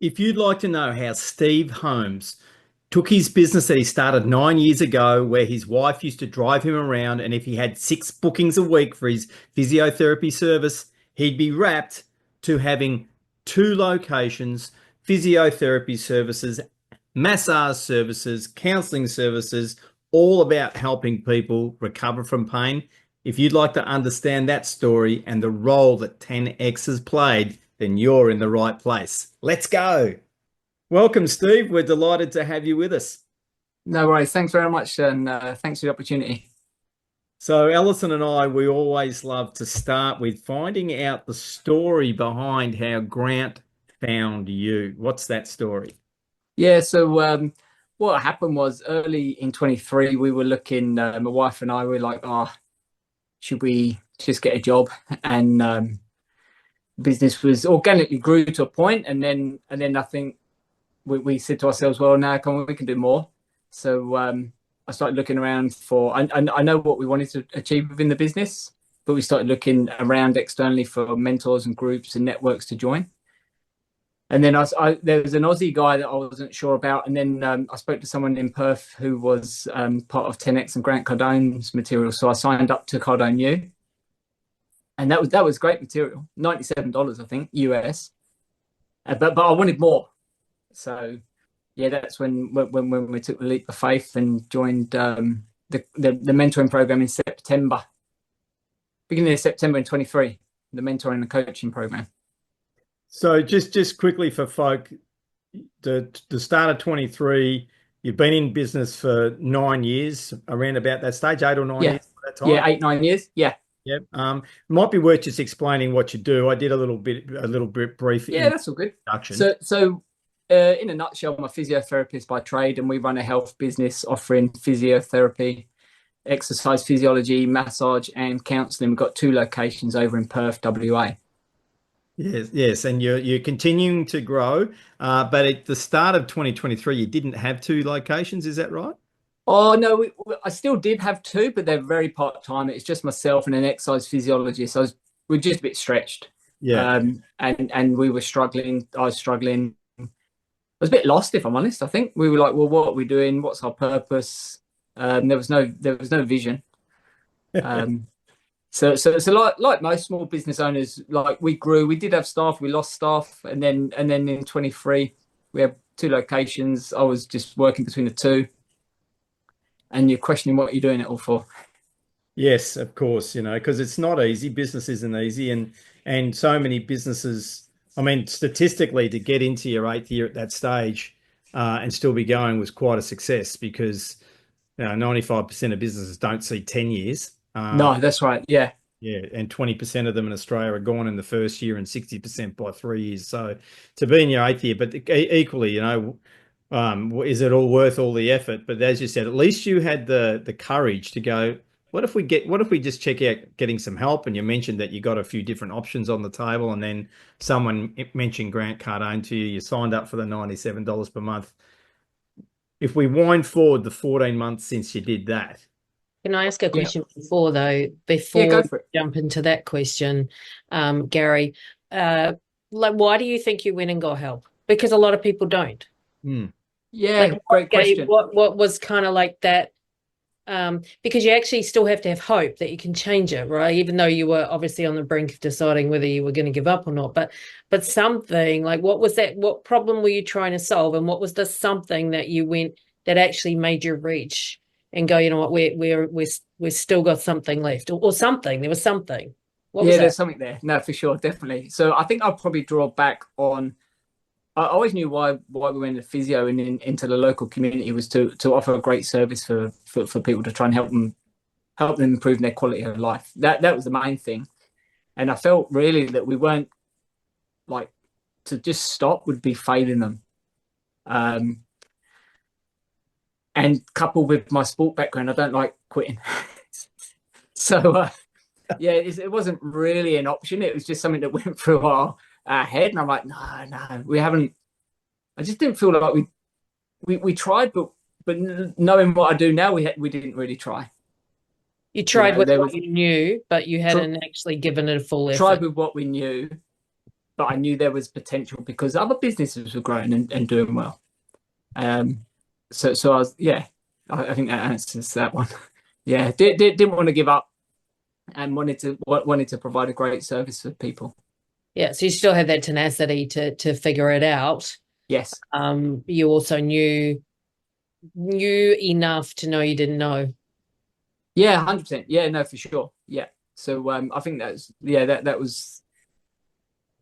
If you'd like to know how Steve Holmes took his business that he started 9 years ago, where his wife used to drive him around, and if he had 6 bookings a week for his physiotherapy service, he'd be wrapped to having 2 locations, physiotherapy services, massage services, counseling services, all about helping people recover from pain. If you'd like to understand that story and the role that 10X has played, then you're in the right place. Let's go. Welcome, Steve. We're delighted to have you with us. No worries. Thanks very much, and thanks for the opportunity. So, Alison and I, we always love to start with finding out the story behind how Grant found you. What's that story? Yeah, so what happened was early in 23, we were looking, my wife and I were like, oh, should we just get a job? And business was organically grew to a point, and then I think we said to ourselves, well, now come on, we can do more. So I started looking around for, I know what we wanted to achieve within the business, but we started looking around externally for mentors and groups and networks to join. And then there was an Aussie guy that I wasn't sure about. And then I spoke to someone in Perth who was part of 10X and Grant Cardone's material. So I signed up to Cardone U. And that was great material, $97, I think, US. But I wanted more. So yeah, that's when we took the leap of faith and joined the mentoring program in September, beginning of September in 23, the mentoring and coaching program. So just quickly for folk, the start of 23, you've been in business for 9 years, around about that stage, 8 or 9 years at that time. Yeah, 8, 9 years. Yeah. Yep. Might be worth just explaining what you do. I did a little bit brief Yeah, that's all good. introduction. So in a nutshell, I'm a physiotherapist by trade, and we run a health business offering physiotherapy, exercise physiology, massage, and counselling. We've got 2 locations over in Perth, WA. Yes, and you're continuing to grow, but at the start of 2023, you didn't have 2 locations. Is that right? Oh no, I still did have 2, but they're very part time. It's just myself and an exercise physiologist. We're just a bit stretched. Yeah. And we were struggling. I was struggling. I was a bit lost, if I'm honest. I think we were like, well, what are we doing? What's our purpose? There was no vision. So like most small business owners, like we grew. We did have staff. We lost staff, and then in 23, we have 2 locations. I was just working between the 2. And you're questioning what you're doing it all for. Yes, of course, because it's not easy. Business isn't easy, and so many businesses. I mean, statistically, to get into your 8th year at that stage and still be going was quite a success because 95% of businesses don't see 10 years. No, that's right. Yeah. Yeah, and 20% of them in Australia are gone in the first year and 60% by 3 years. So to be in your 8th year, but equally, is it all worth all the effort? But as you said, at least you had the courage to go, what if we just check out getting some help? And you mentioned that you got a few different options on the table, and then someone mentioned Grant Cardone to you. You signed up for the $97 per month. If we wind forward the 14 months since you did that. Can I ask a Yeah. question before Yeah, we go for it. jump into that question, Gary? Why do you think you went and got help? Because a lot of people don't. Yeah, great question. What was kind of like that? Because you actually still have to have hope that you can change it, right? Even though you were obviously on the brink of deciding whether you were going to give up or not. But something like, what was that? What problem were you trying to solve, and what was the something that you went that actually made you reach and go, you know what, we're still got something left, or something. There was something. What was that? There's something there. No, for sure, definitely. So I think I'll probably draw back on. I always knew why we went into physio and into the local community was to offer a great service for people, to try and help them improve their quality of life. That was the main thing, and I felt really that we weren't, like, to just stop would be failing them. And coupled with my sport background, I don't like quitting. So it wasn't really an option. It was just something that went through our head, and I'm like, no, we haven't. I just didn't feel like we tried, but knowing what I do now, we didn't really try. You tried with what you knew, but you hadn't actually given it a full effort. Tried with what we knew, I knew there was potential because other businesses were growing and doing well. So I was, yeah, I think that answers that one. Yeah, didn't want to give up and wanted to provide a great service for people. Yeah, so you still had that tenacity to figure it out. Yes. You also knew enough to know you didn't know. Yeah, 100%. Yeah, no, for sure. Yeah. So I think that was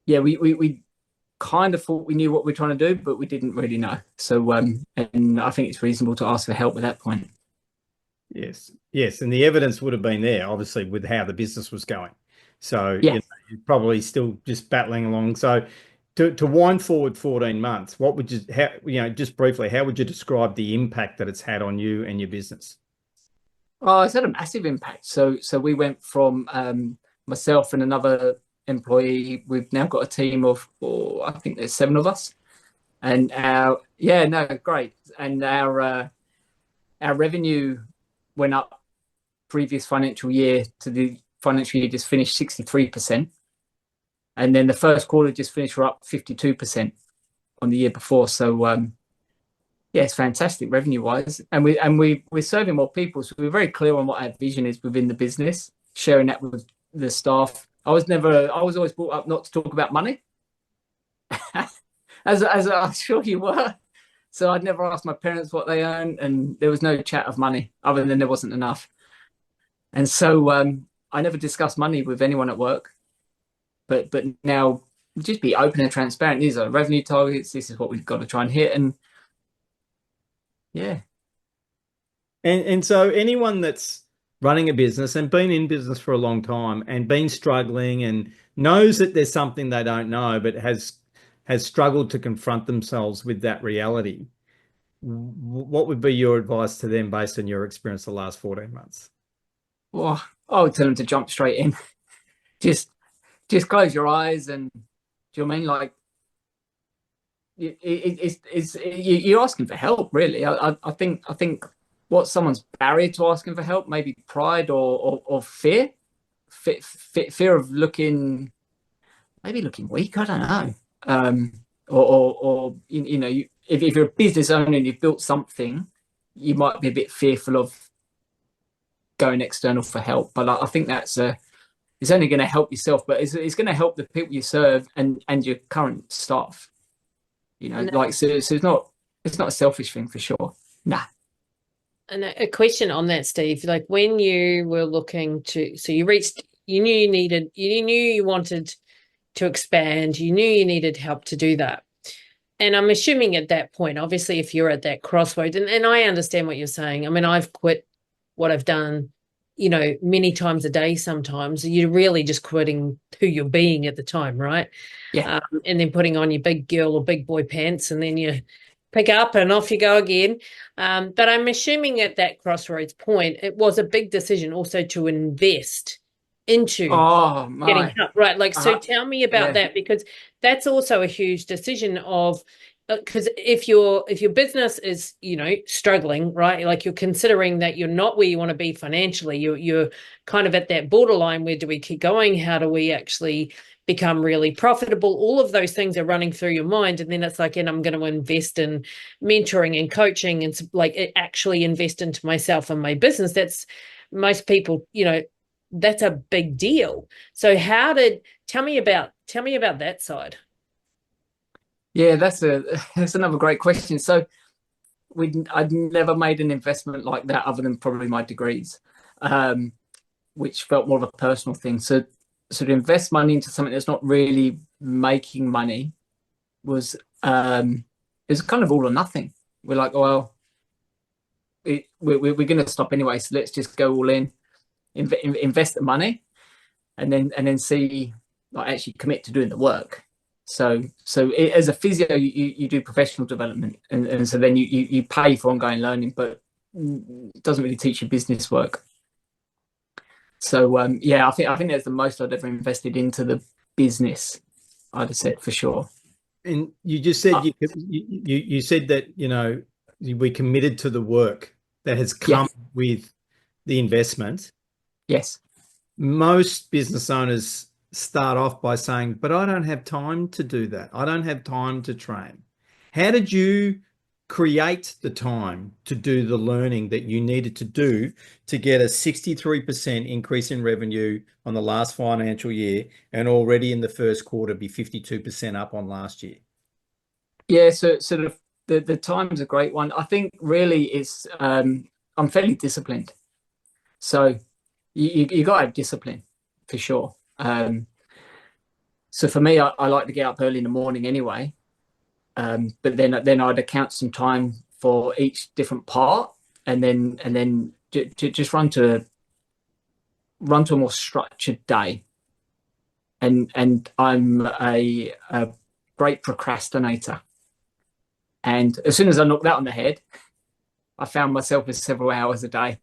we kind of thought we knew what we are trying to do, but we didn't really know. So and I think it's reasonable to ask for help at that point. Yes, and the evidence would have been there, obviously, with how the business was going. So Yeah. you're probably still just battling along. So to wind forward 14 months, what would just briefly, how would you describe the impact that it's had on you and your business? Oh, it's had a massive impact. So we went from myself and another employee. We've now got a team of, I think there's 7 of us, and great. And our revenue went up previous financial year to the financial year just finished 63%, and then the first quarter just finished, we're up 52% on the year before. So yeah, it's fantastic revenue wise, and we're serving more people. So we're very clear on what our vision is within the business, sharing that with the staff. I was always brought up not to talk about money, as I'm sure you were. So I'd never asked my parents what they earned, and there was no chat of money other than there wasn't enough. And so I never discussed money with anyone at work. But now just be open and transparent. These are revenue targets. This is what we've got to try and hit. And yeah. And so anyone that's running a business and been in business for a long time and been struggling and knows that there's something they don't know, but has struggled to confront themselves with that reality, what would be your advice to them based on your experience the last 14 months? Well, I would tell them to jump straight in. just close your eyes, and do you know what I mean? Like, you're asking for help, really. I think what someone's barrier to asking for help, maybe pride or fear of looking weak. I don't know. Or if you're a business owner and you've built something, you might be a bit fearful of going external for help. But I think that's it's only going to help yourself, but it's going to help the people you serve and your current staff. So it's not a selfish thing for sure. Nah. And a question on that, Steve, like when you were looking to, so you knew you wanted to expand, you knew you needed help to do that. And I'm assuming at that point, obviously, if you're at that crossroads, and I understand what you're saying. I mean, I've quit what I've done, many times a day sometimes. You're really just quitting who you're being at the time, right? Yeah. And then putting on your big girl or big boy pants, and then you pick up and off you go again. But I'm assuming at that crossroads point, it was a big decision also to invest into getting help, right? Like, so tell me about that, because that's also a huge decision of, because if your business is struggling, right, like you're considering that you're not where you want to be financially, you're kind of at that borderline, where do we keep going, how do we actually become really profitable, all of those things are running through your mind. And then it's like, and I'm going to invest in mentoring and coaching and like actually invest into myself and my business. That's most people, that's a big deal. So tell me about that side. Yeah, that's another great question. So I'd never made an investment like that other than probably my degrees, which felt more of a personal thing. So to invest money into something that's not really making money was kind of all or nothing. We're like, well, we're going to stop anyway, so let's just go all in, invest the money, and then see, like, actually commit to doing the work. So as a physio, you do professional development, and so then you pay for ongoing learning, but it doesn't really teach you business work. So I think that's the most I'd ever invested into the business, I'd have said, for sure. And you just said you said that we committed to the work that has come with the investment. Yes. Most business owners start off by saying, but I don't have time to do that. I don't have time to train. How did you create the time to do the learning that you needed to do to get a 63% increase in revenue on the last financial year and already in the first quarter be 52% up on last year? Yeah, so the time's a great one. I think really it's I'm fairly disciplined. So you got to have discipline for sure. So for me, I like to get up early in the morning anyway. But then I'd account some time for each different part, and then just run to a more structured day. And I'm a great procrastinator. And as soon as I knocked that on the head, I found myself with several hours a day.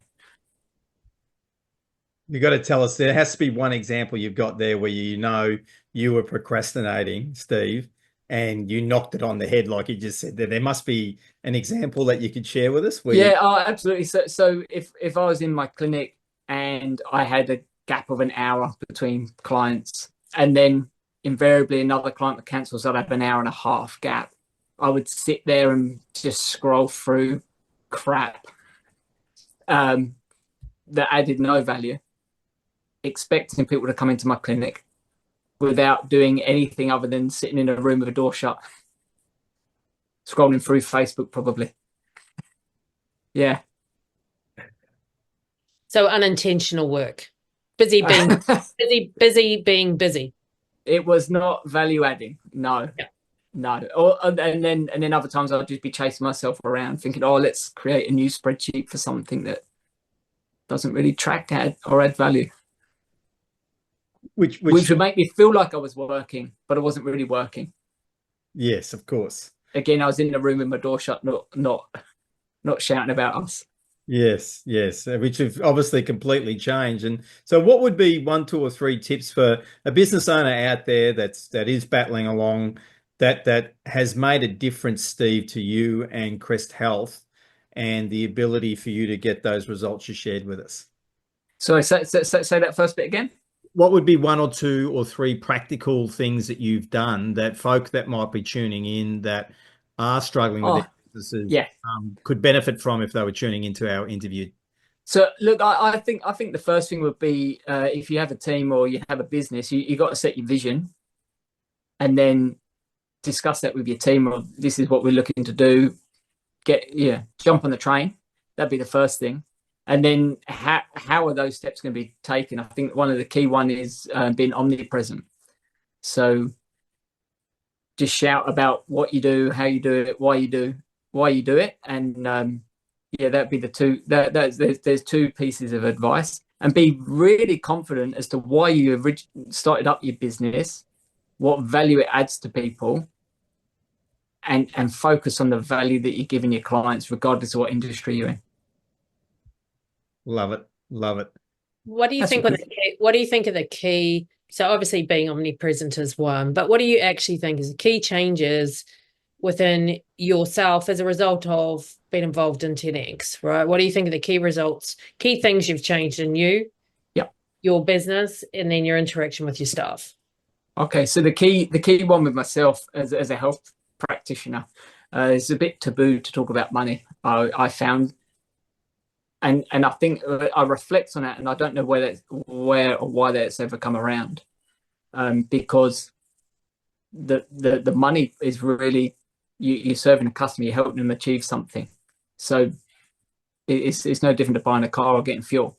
You got to tell us, there has to be one example you've got there where you were procrastinating, Steve, and you knocked it on the head, like you just said there. There must be an example that you could share with us. Absolutely. So if I was in my clinic and I had a gap of an hour between clients, and then invariably another client would cancel, so I'd have an hour and a half gap, I would sit there and just scroll through crap that added no value, expecting people to come into my clinic without doing anything other than sitting in a room with a door shut, scrolling through Facebook probably. Yeah. So unintentional work. Busy being busy. It was not value adding. No. Yeah. No. And then other times I'll just be chasing myself around thinking, oh, let's create a new spreadsheet for something that doesn't really track or add value. Which would make me feel like I was working, but I wasn't really working. Yes, of course. Again, I was in the room with my door shut, not shouting about us. Yes, which have obviously completely changed. And so what would be 1, 2, or 3 tips for a business owner out there that is battling along, that has made a difference, Steve, to you and Crest Health, and the ability for you to get those results you shared with us? So say that first bit again. What would be 1 or 2 or 3 practical things that you've done that folk that might be tuning in that are struggling with their businesses could benefit from if they were tuning into our interview? So look, I think the first thing would be if you have a team or you have a business, you got to set your vision, and then discuss that with your team. Or this is what we're looking to do. Jump on the train. That'd be the first thing. And then how are those steps going to be taken? I think one of the key one is being omnipresent. So just shout about what you do, how you do it, why you do it, and that'd be the two. There's 2 pieces of advice, and be really confident as to why you started up your business, what value it adds to people, and focus on the value that you're giving your clients, regardless of what industry you're in. Love it. What do you think are the key? So obviously being omnipresent is one, but what do you actually think is the key changes within yourself as a result of being involved in 10X, right? What do you think are the key results, key things you've changed in your business, and then your interaction with your staff? Okay, so the key one with myself as a health practitioner is a bit taboo to talk about money. I found. And I think I reflect on that, and I don't know where or why that's ever come around, because the money is really you're serving a customer, you're helping them achieve something. So it's no different to buying a car or getting fuel.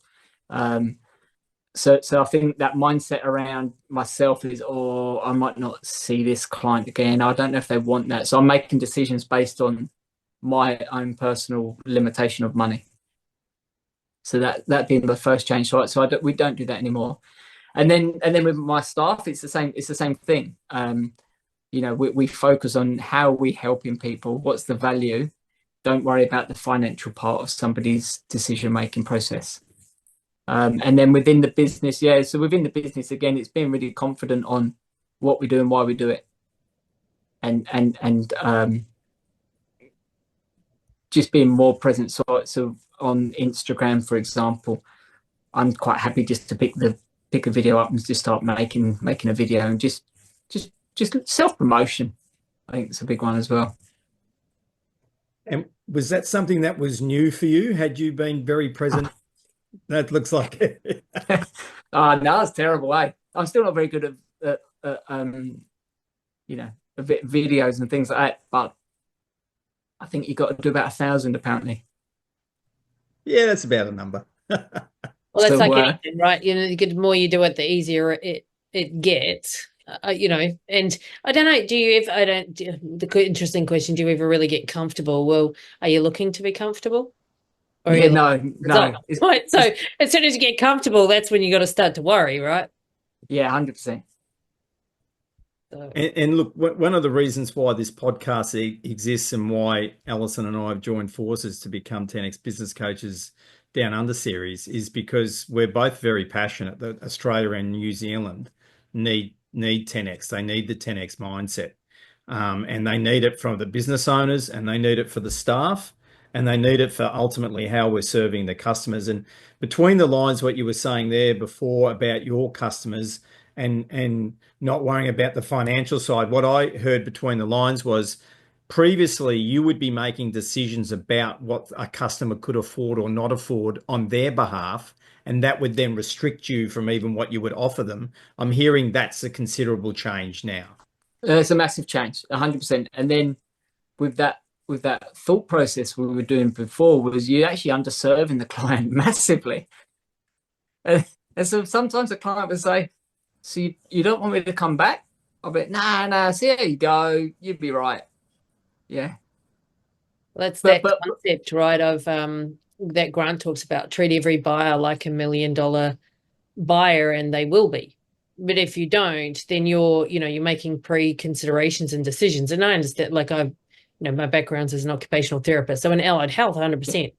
So I think that mindset around myself is, I might not see this client again. I don't know if they want that. So I'm making decisions based on my own personal limitation of money. So that being the first change. So we don't do that anymore. And then with my staff, it's the same thing. We focus on how we're helping people. What's the value? Don't worry about the financial part of somebody's decision-making process. And then within the business, so within the business, again, it's being really confident on what we do and why we do it. And just being more present. So on Instagram, for example, I'm quite happy just to pick the pick a video up and just start making a video, and just self-promotion. I think it's a big one as well. And was that something that was new for you? Had you been very present? That looks like it. No, it's terrible. I'm still not very good at videos and things like that, but I think you got to do about 1,000 apparently. Yeah, that's about a number. Well, that's like anything, right? The more you do it, the easier it gets. And I don't know. The interesting question: do you ever really get comfortable? Well, are you looking to be comfortable? Or yeah, no. So as soon as you get comfortable, that's when you got to start to worry, right? Yeah, 100%. And look, one of the reasons why this podcast exists and why Alison and I have joined forces to become 10X Business Coaches Down Under series is because we're both very passionate that Australia and New Zealand need 10X. They need the 10X mindset. And they need it from the business owners, and they need it for the staff, and they need it for ultimately how we're serving the customers. And between the lines, what you were saying there before about your customers and not worrying about the financial side, what I heard between the lines was previously you would be making decisions about what a customer could afford or not afford on their behalf, and that would then restrict you from even what you would offer them. I'm hearing that's a considerable change now. It's a massive change, 100%. And then with that thought process we were doing before, was you actually underserving the client massively. And so sometimes the client would say, so you don't want me to come back? I'll be, nah, see how you go, you'd be right. Yeah. Well, that's that concept, right, of that Grant talks about: treat every buyer like $1 million buyer, and they will be. But if you don't, then you're making pre-considerations and decisions. And I understand, like my background as an occupational therapist, so in allied health, 100%.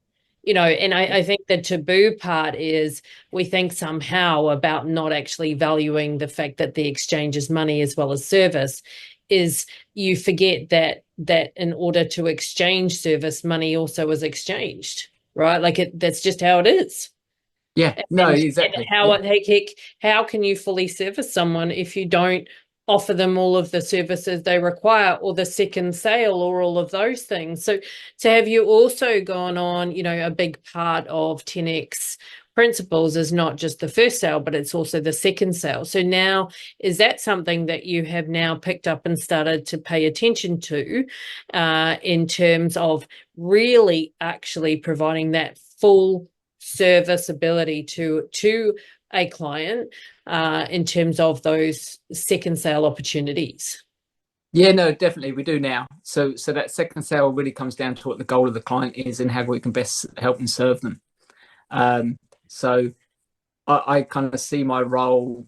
And I think the taboo part is we think somehow about not actually valuing the fact that the exchange is money as well as service. Is you forget that in order to exchange service, money also is exchanged, right? Like that's just how it is. Yeah, no, exactly. How can you fully service someone if you don't offer them all of the services they require, or the second sale, or all of those things? So have you also gone on, a big part of 10X principles is not just the first sale, but it's also the second sale. So now, is that something that you have now picked up and started to pay attention to in terms of really actually providing that full service ability to a client in terms of those second sale opportunities? Yeah, no, definitely we do now. So that second sale really comes down to what the goal of the client is and how we can best help and serve them. So I kind of see my role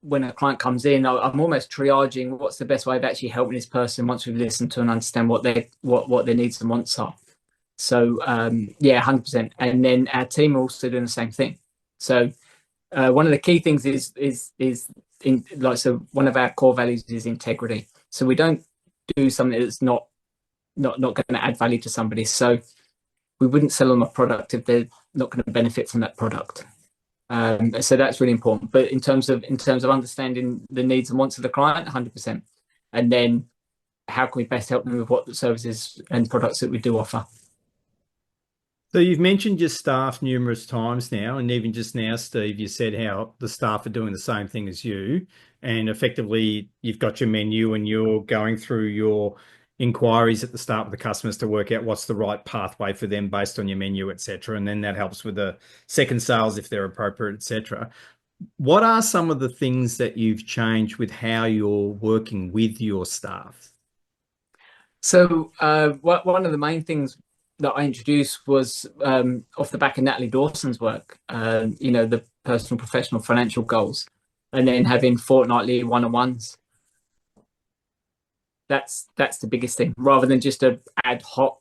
when a client comes in. I'm almost triaging what's the best way of actually helping this person once we've listened to and understand what their needs and wants are. So yeah, 100%. And then our team are also doing the same thing. So one of the key things is one of our core values is integrity. So we don't do something that's not going to add value to somebody. So we wouldn't sell them a product if they're not going to benefit from that product. So that's really important. But in terms of understanding the needs and wants of the client, 100%. And then how can we best help them with what the services and products that we do offer? So you've mentioned your staff numerous times now, and even just now, Steve, you said how the staff are doing the same thing as you, and effectively you've got your menu and you're going through your inquiries at the start with the customers to work out what's the right pathway for them based on your menu, etc. And then that helps with the second sales if they're appropriate, etc. What are some of the things that you've changed with how you're working with your staff? So one of the main things that I introduced was off the back of Natalie Dawson's work, the personal, professional, financial goals, and then having fortnightly one-on-ones. That's the biggest thing, rather than just a ad hoc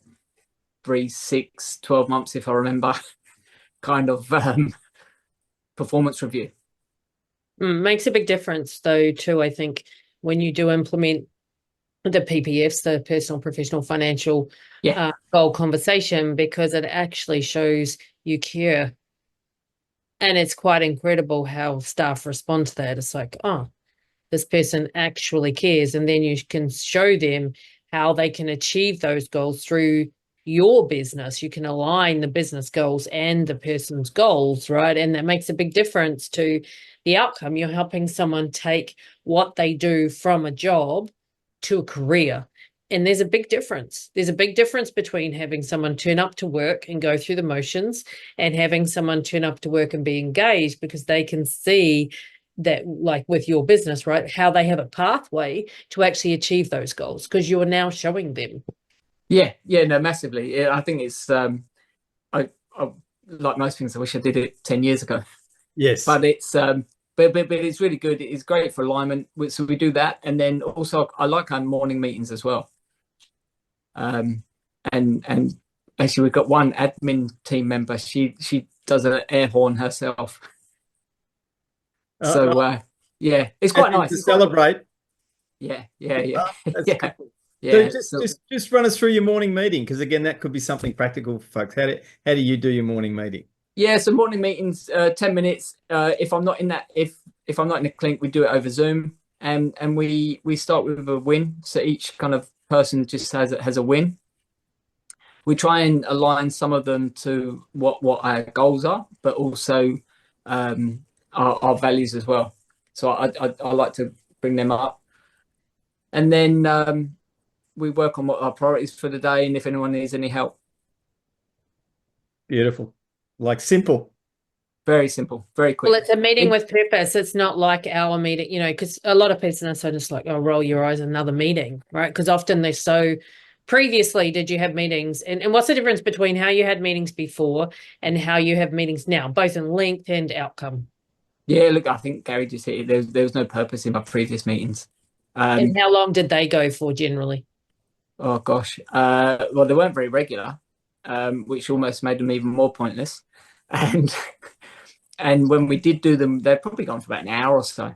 3, 6, 12 months, if I remember, kind of performance review. Makes a big difference, though, too, I think, when you do implement the PPFs, the personal, professional, financial goal conversation, because it actually shows you care. And it's quite incredible how staff respond to that. It's like, oh, this person actually cares. And then you can show them how they can achieve those goals through your business. You can align the business goals and the person's goals, right? And that makes a big difference to the outcome. You're helping someone take what they do from a job to a career. And there's a big difference. There's a big difference between having someone turn up to work and go through the motions and having someone turn up to work and be engaged, because they can see that, like with your business, right, how they have a pathway to actually achieve those goals because you're now showing them. Yeah, no, massively. Yeah, I think it's I like most things, I wish I did it 10 years ago. Yes. But it's but it's really good. It's great for alignment. So we do that, and then also I like our morning meetings as well. And actually we've got one admin team member. She does an air horn herself. So yeah, it's quite nice To celebrate. Yeah. That's Yeah. cool. Yeah. So just run us through your morning meeting, because again, that could be something practical for folks. How do you do your morning meeting? Yeah, so morning meetings, 10 minutes. If I'm not in that, if I'm not in the clinic, we do it over Zoom, and we start with a win. So each kind of person just has a win. We try and align some of them to what our goals are, but also our values as well. So I like to bring them up, and then we work on what our priorities for the day, and if anyone needs any help. Beautiful. Like simple. Very simple, very quick. Well, it's a meeting with purpose. It's not like our meeting, because a lot of people are so just like, oh, roll your eyes, another meeting, right? Because often they're so, previously, did you have meetings? And what's the difference between how you had meetings before and how you have meetings now, both in length and outcome? Yeah, look, I think Gary just hit it. There was no purpose in my previous meetings. And how long did they go for generally? Oh gosh, well, they weren't very regular, which almost made them even more pointless. And when we did do them, they'd probably gone for about an hour or so.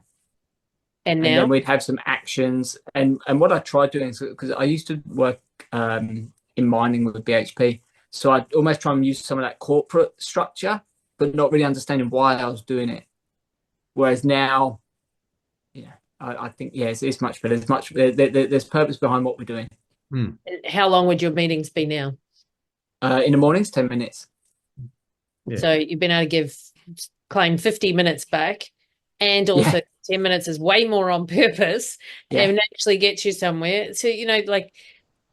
And now? And then we'd have some actions. And what I tried doing, because I used to work in mining with BHP, so I'd almost try and use some of that corporate structure, but not really understanding why I was doing it. Whereas now, yeah, I think, yeah, it's much better. There's purpose behind what we're doing. How long would your meetings be now? In the mornings, 10 minutes. Yeah. So you've been able to claim 50 minutes back, and also 10 minutes is way more on purpose and actually gets you somewhere. So, like,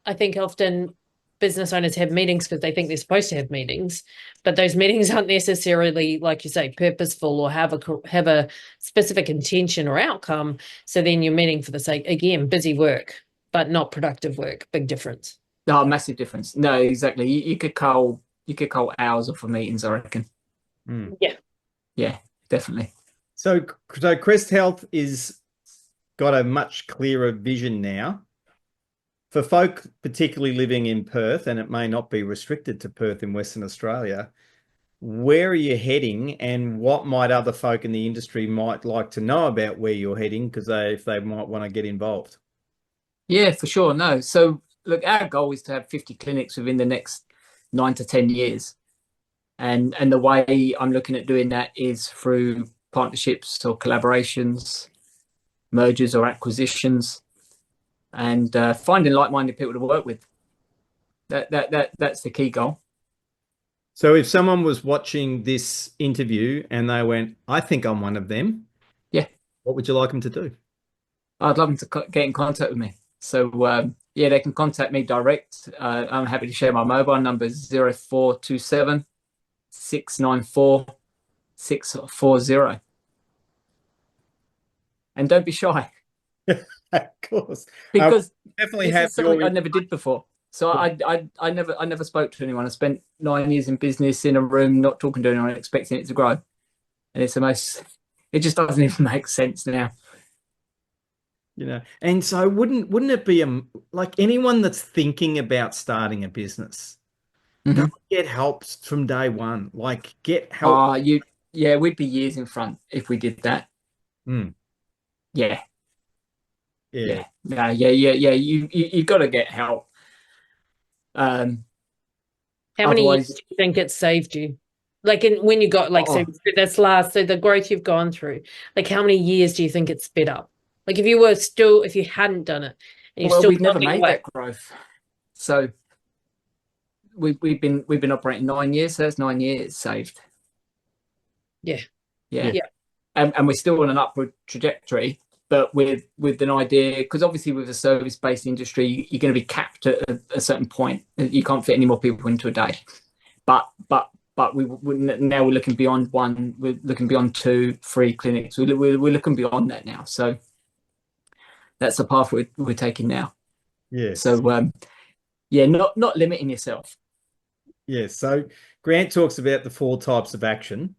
I think often business owners have meetings because they think they're supposed to have meetings, but those meetings aren't necessarily, like you say, purposeful or have a specific intention or outcome. So then you're meeting for the sake, again, busy work, but not productive work. Big difference. No, massive difference. No, exactly. You could call hours off of meetings, I reckon. Yeah, definitely. So Crest Health is got a much clearer vision now. For folk particularly living in Perth, and it may not be restricted to Perth in Western Australia, where are you heading, and what might other folk in the industry might like to know about where you're heading, because if they might want to get involved? Yeah, for sure. No. So look, our goal is to have 50 clinics within the next 9 to 10 years. And the way I'm looking at doing that is through partnerships or collaborations, mergers or acquisitions, and finding like-minded people to work with. That's the key goal. So if someone was watching this interview and they went, I think I'm one of them, what would you like them to do? I'd love them to get in contact with me. So they can contact me direct. I'm happy to share my mobile number, 0427 694 640. And don't be shy. Of course. Because definitely this is something I never did before. So I never spoke to anyone. I spent 9 years in business in a room, not talking to anyone, expecting it to grow. And it just doesn't even make sense now. And so wouldn't it be like anyone that's thinking about starting a business, get help from day one, like get help. We'd be years in front if we did that. Yeah. You got to get help. How many years do you think it saved you? Like when you got like, so Oh, so the growth you've gone through, like how many years do you think it's sped up? Like if you hadn't done it and you're well, still we've never plugging made away. that growth. So we've been operating 9 years, so that's 9 years saved. Yeah. Yeah. Yeah. And we're still on an upward trajectory, but with an idea, because obviously with a service-based industry, you're going to be capped at a certain point. You can't fit any more people into a day. But now we're looking beyond one. We're looking beyond 2, 3 clinics. We're looking beyond that now. So that's the path we're taking now. Yes. So yeah, not limiting yourself. Yes. So Grant talks about the 4 types of action,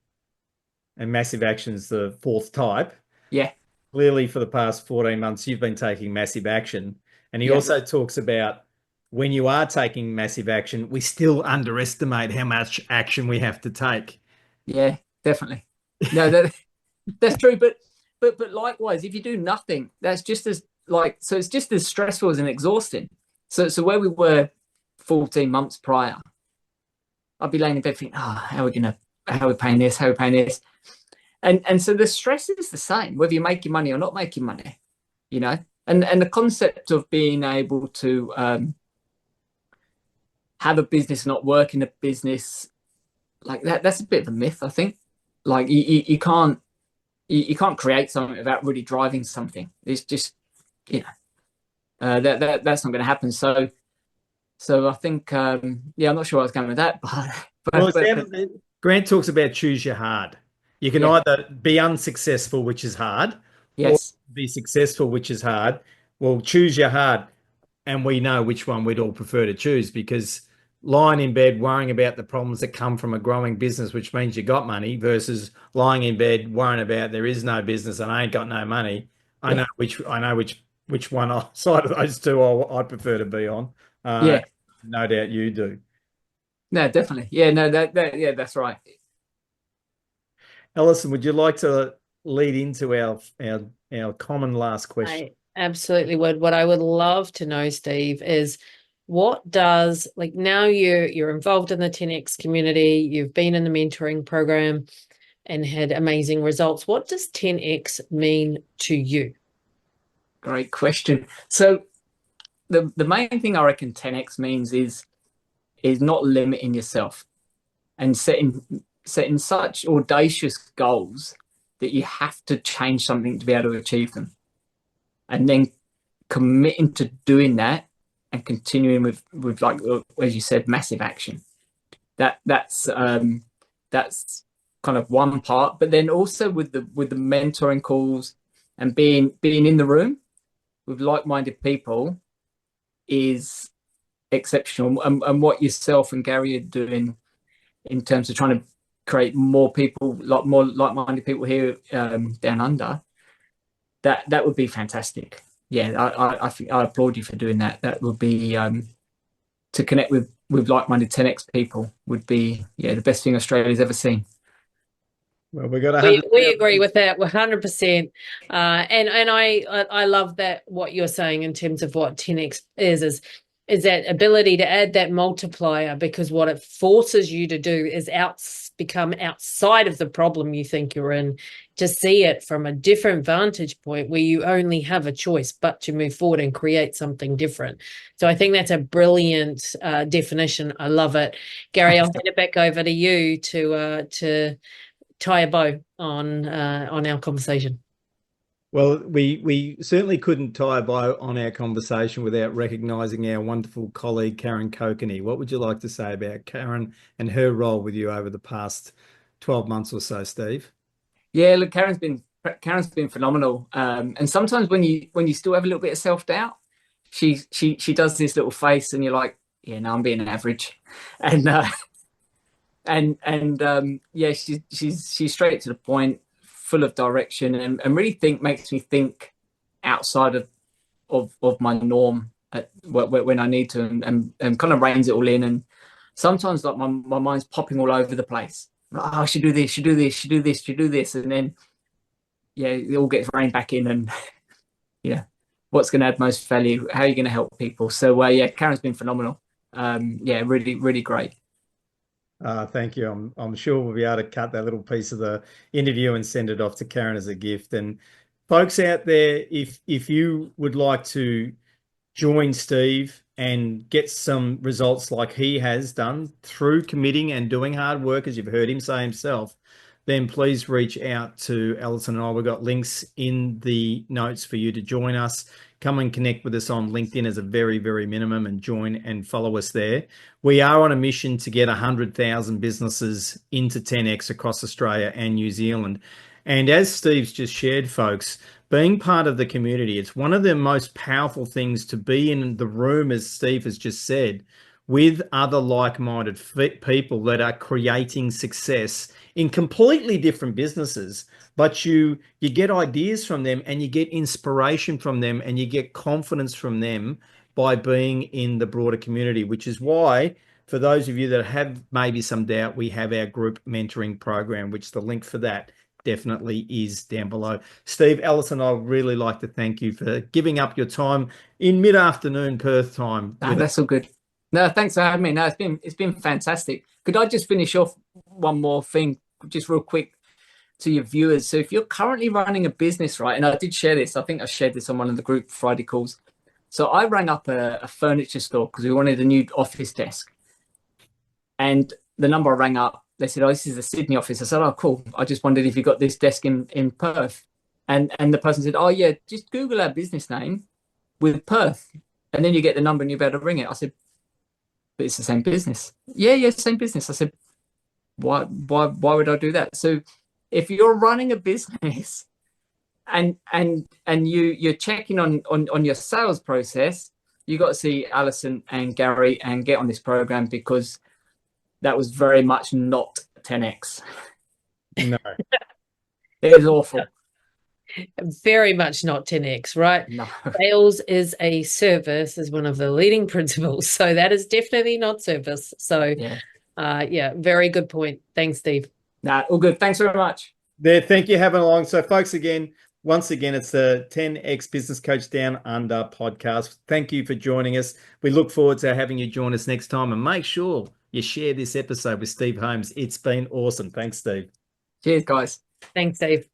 and massive action is the 4th type. Yeah, Clearly, for the past 14 months, you've been taking massive action. And he yeah, also talks about when you are taking massive action, we still underestimate how much action we have to take. yeah, definitely. No, that's true. But likewise, if you do nothing, that's just as so it's just as stressful as and exhausting. So where we were 14 months prior, I'd be laying in bed thinking, oh, how are we paying this? How are we paying this? And so the stress is the same, whether you're making money or not making money, you know? And the concept of being able to have a business, not work in a business like that's a bit of a myth, I think. Like you can't create something without really driving something. It's just, you know, that's not going to happen. So I think, yeah, I'm not sure where I was going with that, Well, but Grant talks about choose your hard. You can yeah, either be unsuccessful, which is hard, or yes, be successful, which is hard. Well, choose your hard. And we know which one we'd all prefer to choose, because lying in bed worrying about the problems that come from a growing business, which means you got money, versus lying in bed worrying about there is no business and I ain't got no money. I yeah, know which one side of those two I prefer to be on. yeah, No doubt you do. no, definitely, yeah, no, yeah, that's right. Ellison, would you like to lead into our common last question? I absolutely would. What I would love to know, Steve, is what does, like, now you're involved in the 10X community, you've been in the mentoring program and had amazing results. What does 10X mean to you? Great question. So the main thing I reckon 10x means is not limiting yourself and setting such audacious goals that you have to change something to be able to achieve them, and then committing to doing that and continuing with like, as you said, massive action. That's kind of one part, but then also with the mentoring calls and being in the room with like-minded people is exceptional. And what yourself and Gary are doing in terms of trying to create more people, like more like-minded people here down under, that would be fantastic. Yeah, I think I applaud you for doing that. That would be to connect with like-minded 10x people would be, yeah, the best thing Australia's ever seen. Well, we got We agree with that 100%. And I love that what you're saying in terms of what 10X is that ability to add that multiplier, because what it forces you to do is become outside of the problem you think you're in, to see it from a different vantage point where you only have a choice but to move forward and create something different. So I think that's a brilliant definition. I love it. Gary, I'll hand it back over to you to tie a bow on our conversation. Well, we certainly couldn't tie a bow on our conversation without recognizing our wonderful colleague, Karen Kokanee. What would you like to say about Karen and her role with you over the past 12 months or so, Steve? Yeah, look, Karen's been phenomenal. And sometimes when you still have a little bit of self-doubt, she does this little face and you're like, yeah, no, I'm being average. And yeah, she's straight to the point, full of direction, and really makes me think outside of my norm when I need to, and kind of reins it all in. And sometimes like my mind's popping all over the place. Like, oh, I should do this, should do this, should do this, should do this, and then yeah, it all gets reined back in, and yeah, what's going to add most value? How are you going to help people? So yeah, Karen's been phenomenal. Yeah, really, really great. Thank you. I'm sure we'll be able to cut that little piece of the interview and send it off to Karen as a gift. And folks out there, if you would like to join Steve and get some results like he has done through committing and doing hard work, as you've heard him say himself, then please reach out to Alison and I. We've got links in the notes for you to join us. Come and connect with us on LinkedIn as a very, very minimum and join and follow us there. We are on a mission to get 100,000 businesses into 10X across Australia and New Zealand. And as Steve's just shared, folks, being part of the community, it's one of the most powerful things to be in the room, as Steve has just said, with other like-minded people that are creating success in completely different businesses, but you get ideas from them and you get inspiration from them and you get confidence from them by being in the broader community, which is why, for those of you that have maybe some doubt, we have our group mentoring program, which the link for that definitely is down below. Steve, Alison, I'd really like to thank you for giving up your time in mid-afternoon Perth time. That's all good. No, thanks for having me. No, it's been fantastic. Could I just finish off one more thing, just real quick, to your viewers? So if you're currently running a business, right, and I did share this, I think I shared this on one of the group Friday calls. So I rang up a furniture store because we wanted a new office desk. And the number I rang up, they said, "Oh, this is the Sydney office." I said, "Oh, cool. I just wondered if you got this desk in Perth." And the person said, "Oh, yeah, just Google our business name with Perth. And then you get the number and you'll be able to ring it." I said, "But it's the same business." Yeah, same business. I said, why would I do that? So if you're running a business and you're checking on your sales process, you got to see Alison and Gary and get on this program, because that was very much not 10X. No. It was awful. Very much not 10X, right? No. Sales is a service, is one of the leading principles. So that is definitely not service. So yeah, very good point. Thanks, Steve. Nah, all good. Thanks very much. Thank you, having along. So folks, once again, it's the 10X Business Coach Down Under podcast. Thank you for joining us. We look forward to having you join us next time, and make sure you share this episode with Steve Holmes. It's been awesome. Thanks, Steve. Cheers, guys. Thanks, Steve.